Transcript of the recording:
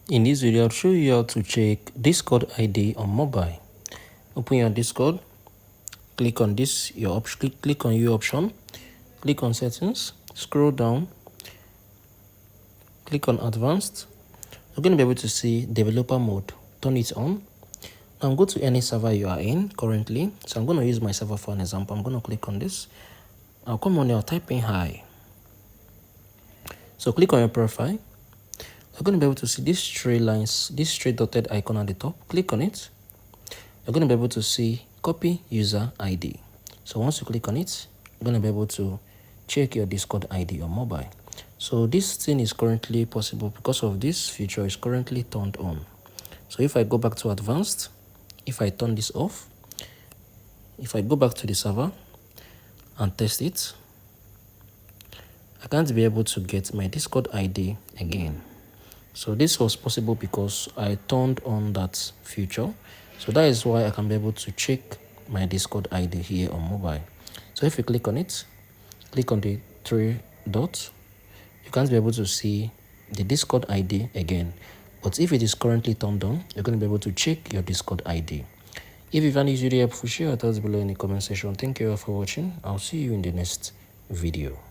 In this video, I'll show you how to check Discord ID on mobile. Open your Discord, click on this, click on your option, click on settings, scroll down, click on advanced. You're going to be able to see developer mode, turn it on. Now go to any server you are in currently. So I'm going to use my server for an example. I'm going to click on this. I'll come on here, I'll type in hi. So click on your profile. You're going to be able to see these three lines, this three dotted icon at the top. Click on it. You're going to be able to see copy user ID. So once you click on it, you're going to be able to check your Discord ID on mobile. So this thing is currently possible because of this feature is currently turned on. So if I go back to advanced, if I turn this off, if I go back to the server and test it, I can't be able to get my Discord ID again. So this was possible because I turned on that feature. So that is why I can be able to check my Discord ID here on mobile. So if you click on it, click on the three dots, you can't be able to see the Discord ID again. But if it is currently turned on, you're going to be able to check your Discord ID. If you find this video helpful, share your thoughts below in the comment section. Thank you all for watching. I'll see you in the next video.